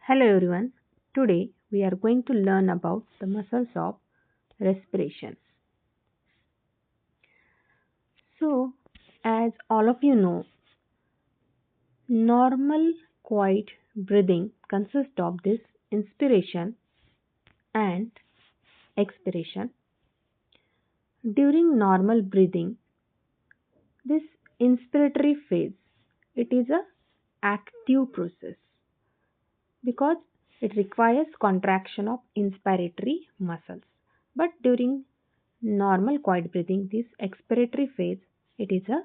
Hello everyone. Today we are going to learn about the muscles of respiration. So, as all of you know, normal quiet breathing consists of this inspiration and expiration. During normal breathing, this inspiratory phase, it is a active process because it requires contraction of inspiratory muscles. But during normal quiet breathing, this expiratory phase, it is a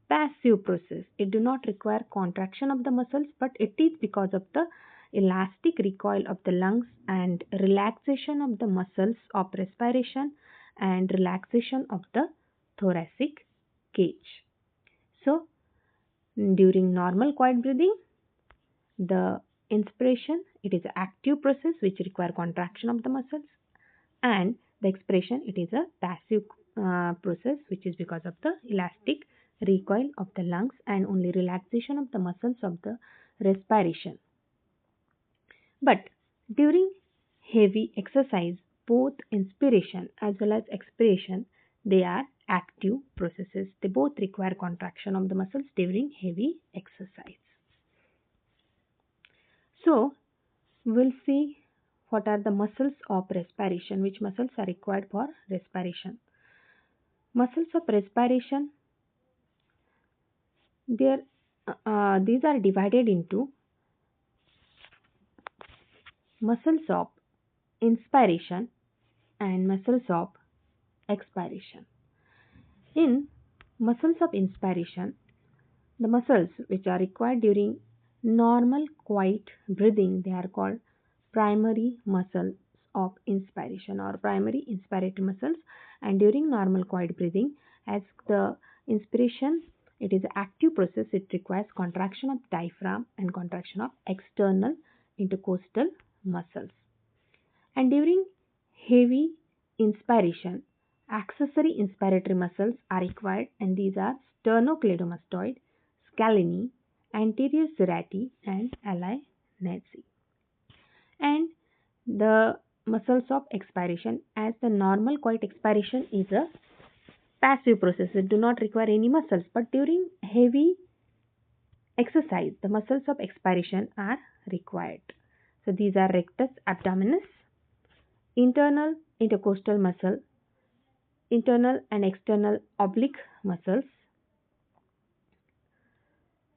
passive process. It do not require contraction of the muscles, but it is because of the elastic recoil of the lungs and relaxation of the muscles of respiration and relaxation of the thoracic cage. So, during normal quiet breathing, the inspiration, it is an active process which require contraction of the muscles, and the expiration, it is a passive process which is because of the elastic recoil of the lungs and only relaxation of the muscles of the respiration. But during heavy exercise, both inspiration as well as expiration, they are active processes. They both require contraction of the muscles during heavy exercise. So, we'll see what are the muscles of respiration, which muscles are required for respiration. Muscles of respiration, these are divided into muscles of inspiration and muscles of expiration. In muscles of inspiration, the muscles which are required during normal quiet breathing, they are called primary muscles of inspiration or primary inspiratory muscles. And during normal quiet breathing, as the inspiration, it is an active process, it requires contraction of diaphragm and contraction of external intercostal muscles. And during heavy inspiration, accessory inspiratory muscles are required, and these are sternocleidomastoid, scalene, anterior serrati, and ali nasi. And the muscles of expiration, as the normal quiet expiration is a passive process, it do not require any muscles, but during heavy exercise, the muscles of expiration are required. So these are rectus abdominis, internal intercostal muscle, internal and external oblique muscles.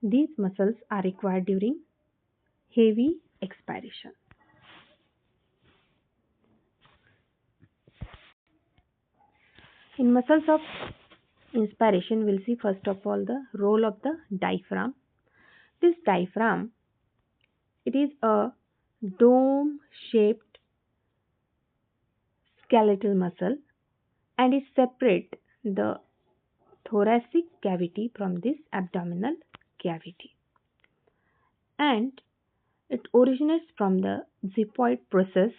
These muscles are required during heavy expiration. In muscles of inspiration, we'll see first of all the role of the diaphragm. This diaphragm, it is a dome shaped skeletal muscle, and it separates the thoracic cavity from this abdominal cavity. And it originates from the xiphoid process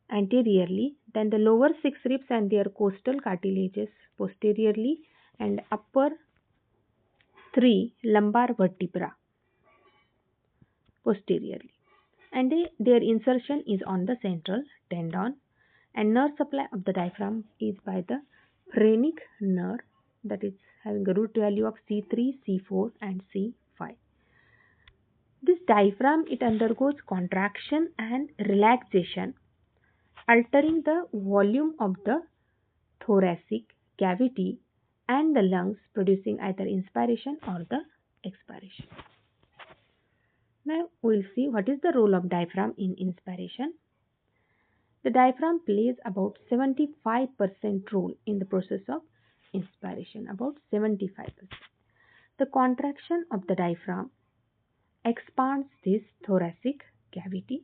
anteriorly, then the lower six ribs and their costal cartilages posteriorly, and upper three lumbar vertebra posteriorly. And their insertion is on the central tendon, and nerve supply of the diaphragm is by the phrenic nerve, that is having a root value of C3, C4 and C5. This diaphragm, it undergoes contraction and relaxation, altering the volume of the thoracic cavity and the lungs, producing either inspiration or the expiration. Now we'll see what is the role of diaphragm in inspiration. The diaphragm plays about 75% role in the process of inspiration, about 75%. The contraction of the diaphragm expands this thoracic cavity.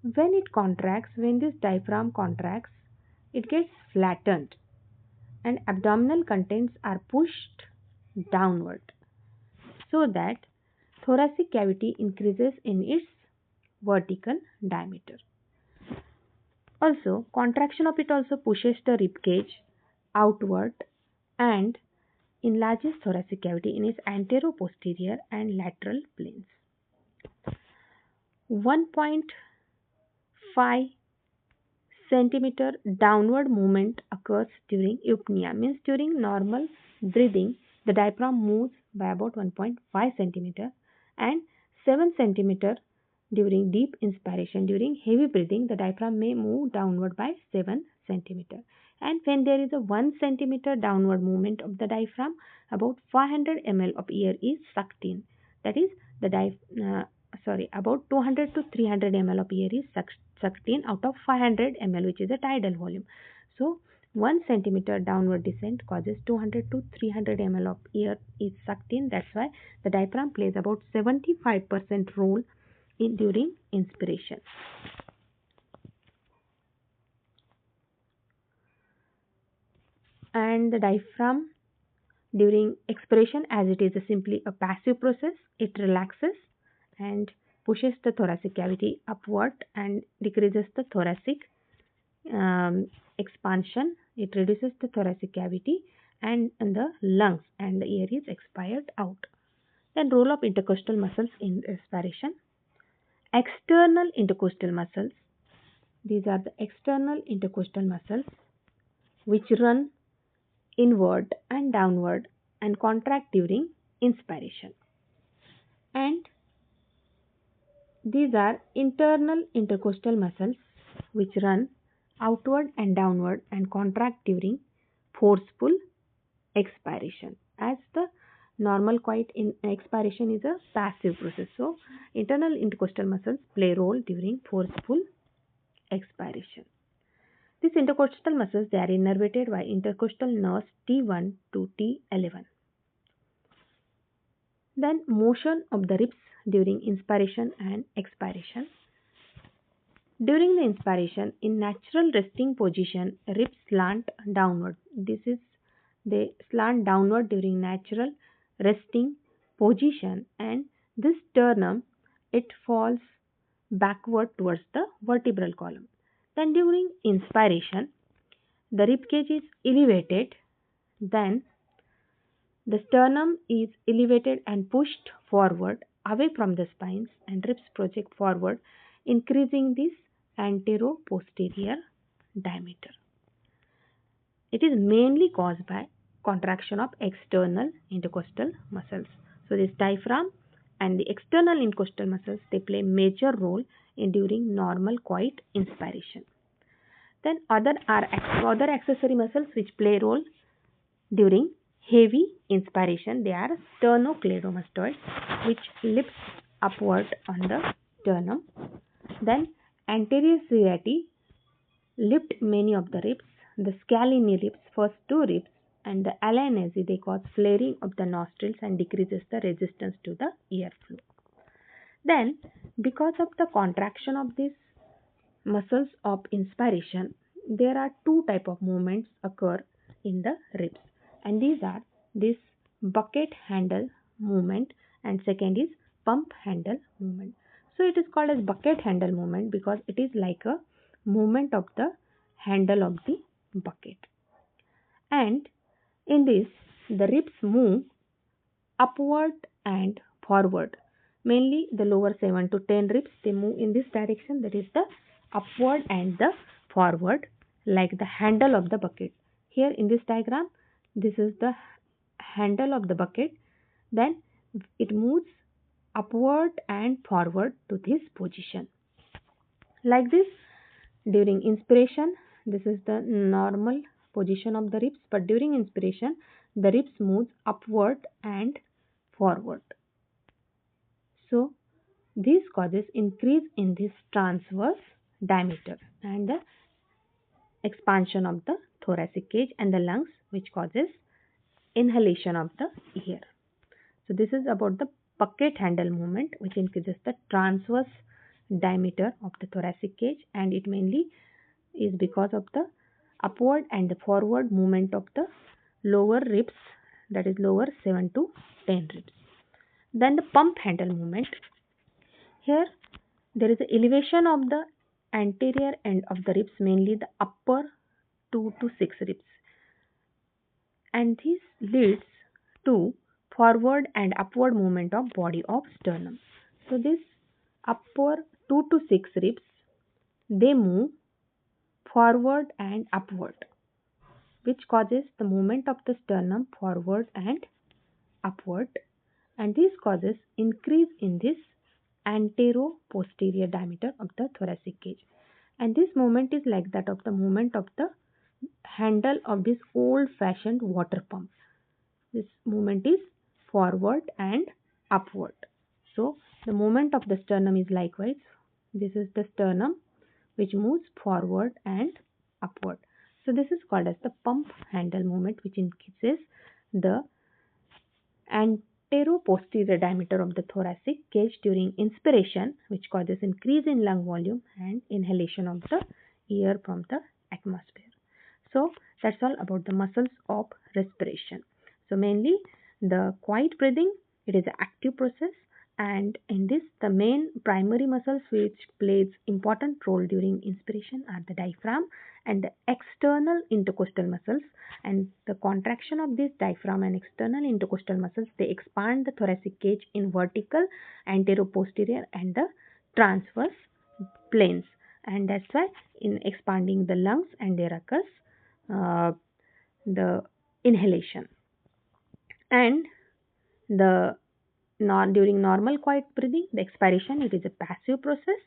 When it contracts, when this diaphragm contracts, it gets flattened and abdominal contents are pushed downward, so that thoracic cavity increases in its vertical diameter. Also, contraction of it also pushes the rib cage outward and enlarges thoracic cavity in its anteroposterior and lateral planes. 1.5 centimeter downward movement occurs during eupnea, means during normal breathing the diaphragm moves by about 1.5 centimeter, and 7 centimeter during deep inspiration. During heavy breathing the diaphragm may move downward by 7 centimeter, and when there is a 1 centimeter downward movement of the diaphragm, about 500 ml of air is sucked in. That is, the about 200 to 300 ml of air is sucked in out of 500 ml, which is a tidal volume. So 1 centimeter downward descent causes 200 to 300 ml of air is sucked in. That's why the diaphragm plays about 75% role in during inspiration. And the diaphragm during expiration, as it is simply a passive process, it relaxes and pushes the thoracic cavity upward and decreases the thoracic expansion. It reduces the thoracic cavity and the lungs, and the air is expired out. Then role of intercostal muscles in respiration. External intercostal muscles. These are the external intercostal muscles which run inward and downward and contract during inspiration. And these are internal intercostal muscles which run outward and downward and contract during forceful expiration, as the normal quiet in expiration is a passive process. So internal intercostal muscles play a role during forceful expiration. These intercostal muscles, they are innervated by intercostal nerves T1 to T11. Then motion of the ribs during inspiration and expiration. During the inspiration, in natural resting position, ribs slant downward. They slant downward during natural resting position, and this sternum, it falls backward towards the vertebral column. Then during inspiration, the rib cage is elevated, then the sternum is elevated and pushed forward away from the spines, and ribs project forward, increasing this antero-posterior diameter. It is mainly caused by contraction of external intercostal muscles. So this diaphragm and the external intercostal muscles, they play major role in during normal quiet inspiration. Then other accessory muscles which play role during heavy inspiration. They are sternocleidomastoids, which lifts upward on the sternum. Then anterior striati lift many of the ribs. The scalene lifts first two ribs, and the alainae, they cause flaring of the nostrils and decreases the resistance to the airflow. Then, because of the contraction of these muscles of inspiration, there are two type of movements occur in the ribs, and these are this bucket handle movement and second is pump handle movement. So it is called as bucket handle movement because it is like a movement of the handle of the bucket. And in this, the ribs move upward and forward. Mainly the lower 7 to 10 ribs, they move in this direction, that is the upward and the forward, like the handle of the bucket. Here in this diagram, this is the handle of the bucket. Then it moves upward and forward to this position. Like this, during inspiration, this is the normal position of the ribs, but during inspiration, the ribs moves upward and forward. So this causes increase in this transverse diameter and the expansion of the thoracic cage and the lungs, which causes inhalation of the air. So this is about the bucket handle movement, which increases the transverse diameter of the thoracic cage, and it mainly is because of the upward and the forward movement of the lower ribs, that is lower 7 to 10 ribs. Then the pump handle movement. Here there is an elevation of the anterior end of the ribs, mainly the upper 2 to 6 ribs, and this leads to forward and upward movement of body of sternum. So this upper 2 to 6 ribs, they move forward and upward, which causes the movement of the sternum forward and upward, and this causes increase in this antero-posterior diameter of the thoracic cage. And this movement is like that of the movement of the handle of this old-fashioned water pump. This movement is forward and upward. So the movement of the sternum is likewise. This is the sternum which moves forward and upward. So this is called as the pump handle movement, which increases the antero-posterior diameter of the thoracic cage during inspiration, which causes increase in lung volume, and inhalation of the air from the atmosphere. So that's all about the muscles of respiration. So mainly the quiet breathing, it is an active process, and in this the main primary muscles which plays important role during inspiration are the diaphragm and the external intercostal muscles. And the contraction of this diaphragm and external intercostal muscles, they expand the thoracic cage in vertical, anteroposterior and the transverse planes, and that's why in expanding the lungs and there occurs the inhalation. And the during normal quiet breathing, the expiration, it is a passive process,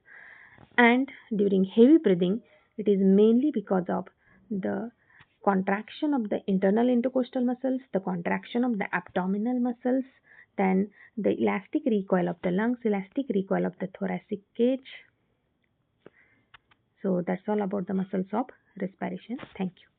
and during heavy breathing, it is mainly because of the contraction of the internal intercostal muscles, the contraction of the abdominal muscles, then the elastic recoil of the lungs, elastic recoil of the thoracic cage. So that's all about the muscles of respiration. Thank you.